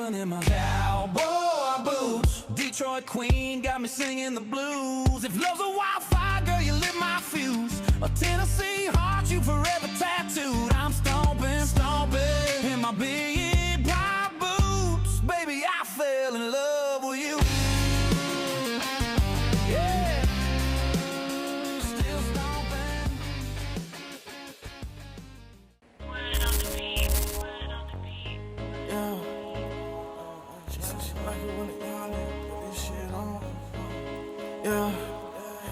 stomping in my cowboy boots. Detroit Queen got me singing the blues. If love's a wildfire, girl, you lit my fuse. A Tennessee heart, you forever tattooed. I'm stomping, stomping in my big black boots. Baby, I fell in love with you. Yeah, still stomping. Yeah. She said she like it when a young nigga put this shit on. Yeah.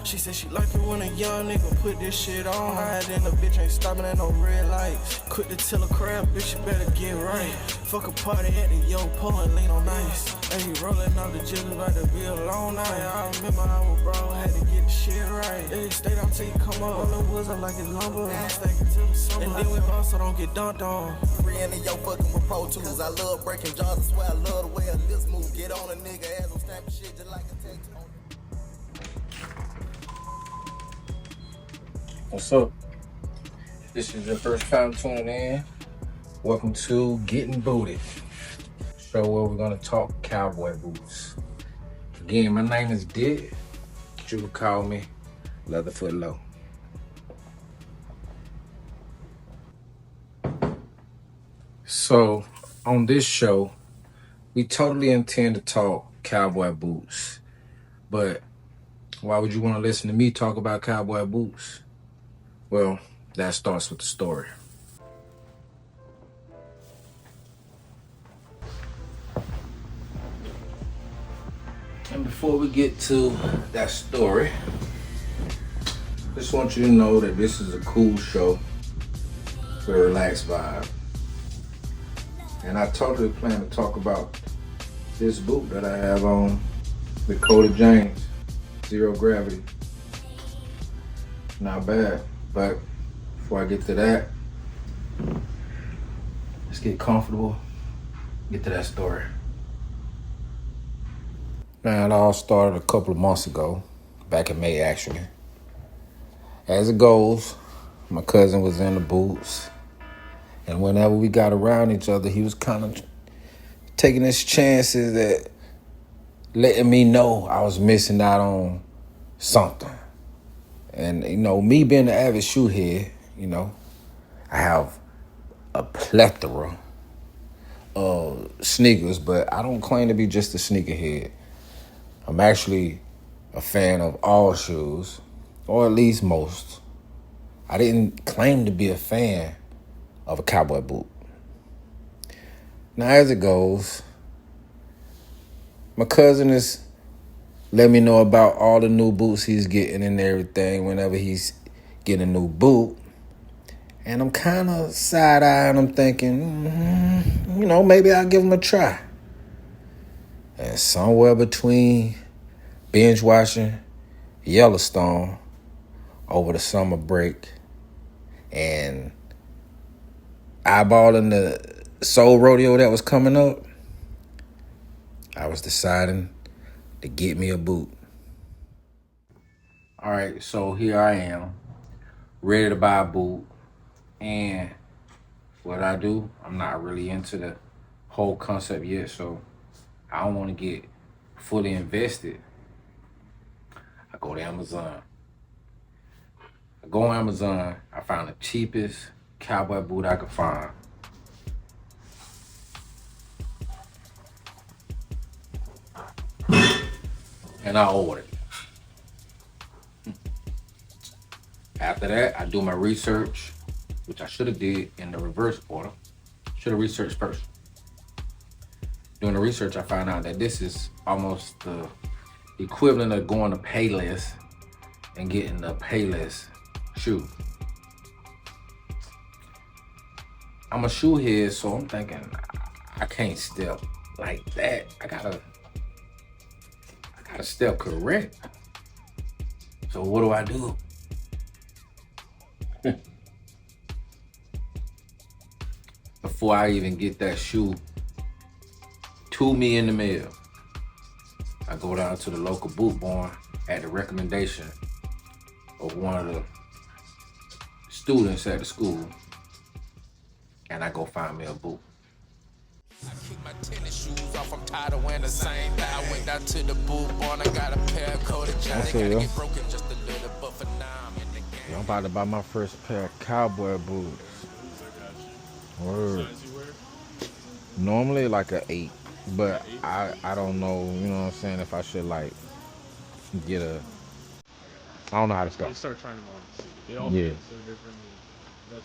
She said she like it when a young nigga put this shit on. Higher than the bitch ain't stopping at no red lights. Quit to tell a crab, bitch, you better get right. Fuck a party at the Yo Po and lean on ice. Hey, rolling off the jiggles about to be a long night. I remember I was bro, had to get the shit right. Hey, stay down till you come up. Roll the woods up like it's lumber. I'm stacking till the summer. And then we ball so don't get dunked on. Free and yo fucking with Pro Tools. I love breaking jaws. I swear I love the way a lips move. Get on a nigga ass. I'm snapping shit just like a tattoo. What's up? This is your first time tuning in. Welcome to Getting Booted, show where we're gonna talk cowboy boots. Again, my name is Ditt. You can call me Leatherfoot Lo. So, on this show, we totally intend to talk cowboy boots. But why would you want to listen to me talk about cowboy boots? Well, that starts with the story. And before we get to that story, just want you to know that this is a cool show for a relaxed vibe. And I totally plan to talk about this boot that I have on, the Cody James, Zero Gravity. Not bad. But before I get to that, let's get comfortable, get to that story. Now, it all started a couple of months ago, back in May actually. As it goes, my cousin was in the boots, and whenever we got around each other, he was kind of taking his chances at letting me know I was missing out on something. And, you know, me being an avid shoe head, you know, I have a plethora of sneakers, but I don't claim to be just a sneakerhead. I'm actually a fan of all shoes, or at least most. I didn't claim to be a fan of a cowboy boot. Now, as it goes, my cousin is let me know about all the new boots he's getting and everything whenever he's getting a new boot. And I'm kind of side-eyeing him thinking, you know, maybe I'll give him a try. And somewhere between binge watching Yellowstone over the summer break and eyeballing the Soul Rodeo that was coming up, I was deciding to get me a boot. All right, so here I am, ready to buy a boot. And what I do, I'm not really into the whole concept yet, so I don't want to get fully invested. I go to Amazon. I found the cheapest cowboy boot I could find. And I ordered it. After that, I do my research, which I should have did in the reverse order. Should have researched first. Doing the research, I found out that this is almost the equivalent of going to Payless and getting the Payless shoe. I'm a shoe head, so I'm thinking I can't step like that. I gotta step correct. So what do I do? Before I even get that shoe to me in the mail, I go down to the local boot barn at the recommendation of one of the students at the school, and I go find me a boot. I kick my tennis shoes off, I'm tired of wearing the same thing. I went down to the boot barn, I got a pair of coated jeans. Okay, Gotta yo. get broken just a little, but for now I'm in the game. I'm about to buy my first pair of cowboy boots. Word. Normally like a 8, but I don't know, you know what I'm saying, if I should like get a, I don't know how to start. You start trying them on. They all Yeah. fit so different. That's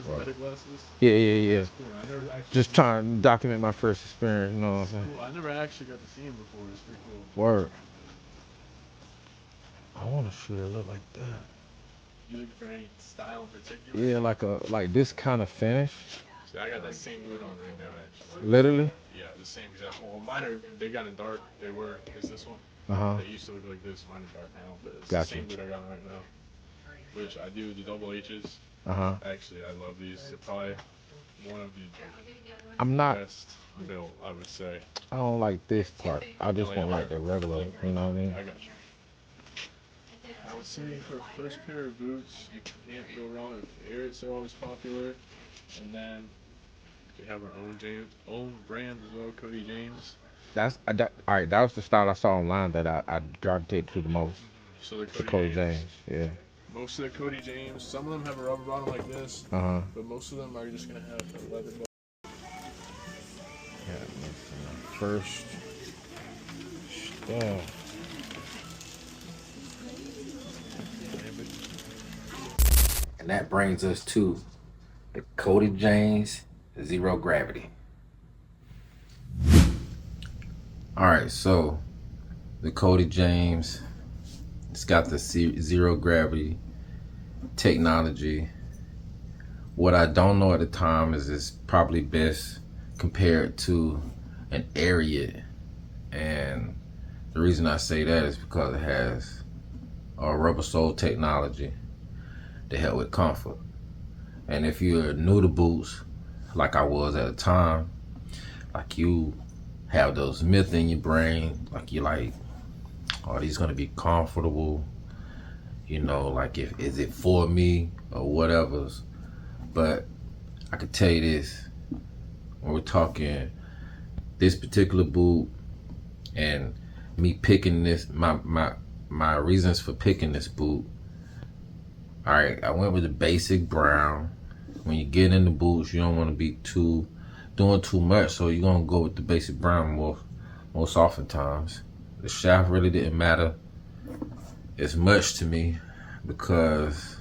what I'm trying on. Those glasses? Yeah. Cool. I never actually Just trying to document my first experience, you know what I'm saying? Cool. I never actually got to see him before. It's pretty cool. Word. I want to shoot it look like that. You looking for any style in particular? Yeah, like this kind of finish. See, I got that same boot on right now, actually. Literally? Yeah, the same exact. Well, mine are, they got in dark. They were, is this one? Uh-huh. They used to look like this. Mine are dark now, but it's Gotcha. the same boot I got right now. Which I do the double H's. Uh-huh. Actually, I love these. They're probably one of the I'm not, best built, I would say. I don't like this part. I just want like the regular, you know what I mean? I got you. I would say for a first pair of boots, you can't go wrong with Airs. They're always popular. And then we have our own brand as well, Cody James. All right, that was the style I saw online that I gravitated to the most. So the The Cody Cody James. James, yeah. Most of the Cody James, some of them have a rubber bottom like this, Uh-huh. but most of them are just gonna have a leather bottom. Yeah, first stuff. And that brings us to the Cody James Zero Gravity. All right, so the Cody James, it's got the zero gravity technology. What I don't know at the time is it's probably best compared to an Ariat, and the reason I say that is because it has a rubber sole technology to help with comfort. And if you're new to boots, like I was at the time, like you have those myths in your brain, like you like, are these gonna be comfortable? You know, like is it for me or whatever? But I could tell you this, when we're talking this particular boot and me picking this, my reasons for picking this boot. All right, I went with the basic brown. When you get in the boots, you don't want to be doing too much, so you're gonna go with the basic brown most oftentimes. The shaft really didn't matter as much to me because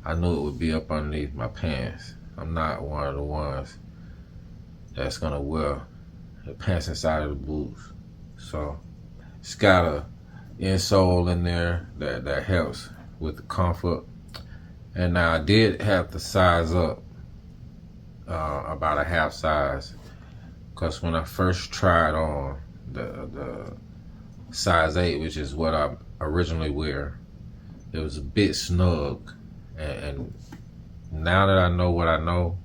I knew it would be up underneath my pants. I'm not one of the ones that's gonna wear the pants inside of the boots. So it's got a insole in there that helps with the comfort. And now I did have to size up about a half size, because when I first tried on the size 8, which is what I originally wear, it was a bit snug. And now that I know what I know,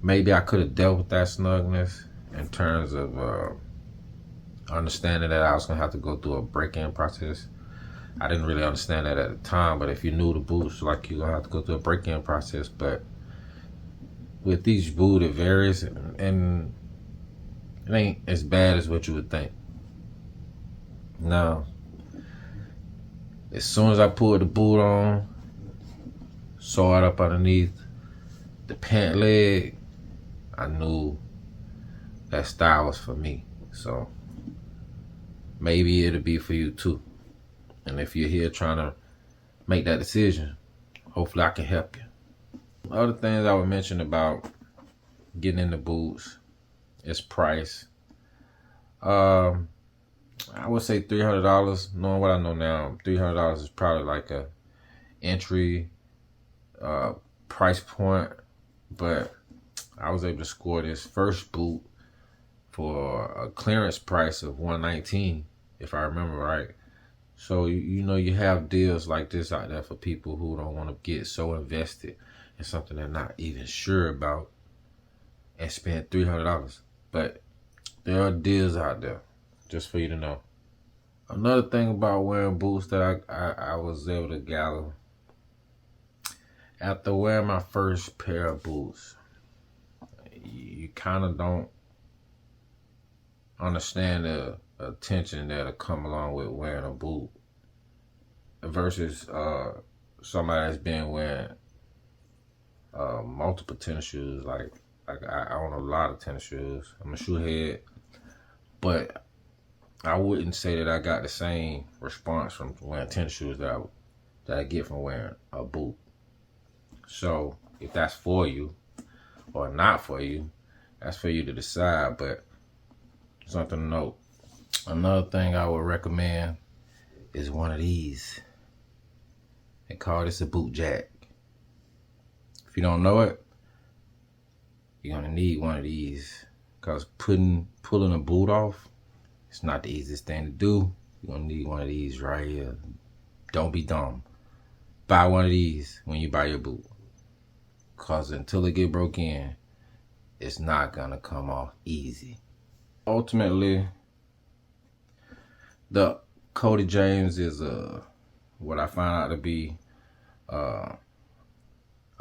maybe I could have dealt with that snugness in terms of understanding that I was gonna have to go through a break-in process. I didn't really understand that at the time, but if you're new to boots, like, you're gonna have to go through a break-in process. But with each boot, it varies, and it ain't as bad as what you would think. Now, as soon as I pulled the boot on, saw it up underneath the pant leg, I knew that style was for me. So maybe it'll be for you too. And if you're here trying to make that decision, hopefully I can help you. Other things I would mention about getting into boots is price. I would say $300. Knowing what I know now, $300 is probably like a entry price point. But I was able to score this first boot for a clearance price of $119, if I remember right. So you know, you have deals like this out there for people who don't want to get so invested in something they're not even sure about and spend $300. But there are deals out there, just for you to know. Another thing about wearing boots that I was able to gather, after wearing my first pair of boots, you kind of don't understand the attention that'll come along with wearing a boot versus somebody that's been wearing multiple tennis shoes. Like I own a lot of tennis shoes. I'm a shoe head, but I wouldn't say that I got the same response from wearing tennis shoes that I get from wearing a boot. So if that's for you or not for you, that's for you to decide. But something to note. Another thing I would recommend is one of these. They call this a boot jack. If you don't know it, you're gonna need one of these, because pulling a boot off, it's not the easiest thing to do. You're gonna need one of these right here. Don't be dumb. Buy one of these when you buy your boot, because until it get broke in, it's not gonna come off easy. Ultimately, the Cody James is what I found out to be a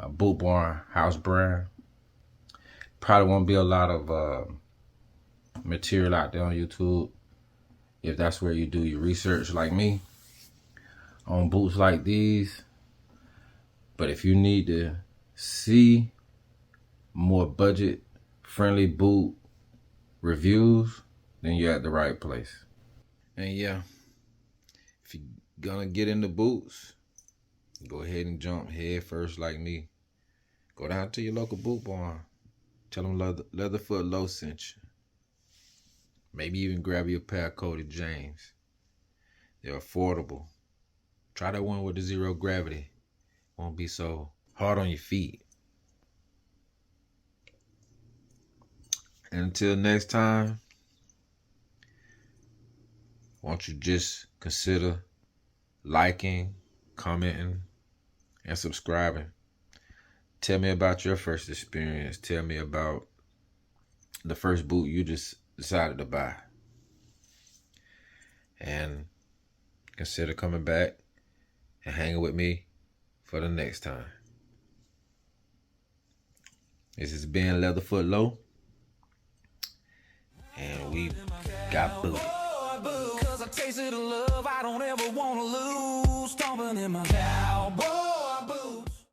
Boot Barn house brand. Probably won't be a lot of material out there on YouTube if that's where you do your research like me on boots like these. But if you need to see more budget friendly boot reviews, then you're at the right place. And yeah, if you're gonna get into boots, go ahead and jump head first like me. Go down to your local boot barn. Tell them Leatherfoot Lo sent you. Maybe even grab you a pair of Cody James. They're affordable. Try that one with the zero gravity. Won't be so hard on your feet. And until next time, won't you just consider liking, commenting, and subscribing. Tell me about your first experience. Tell me about the first boot you just decided to buy. And consider coming back and hanging with me for the next time. This has been Leatherfoot Lo, and we got booted. Cause I tasted the love I don't ever wanna lose. Stomping in my cowboy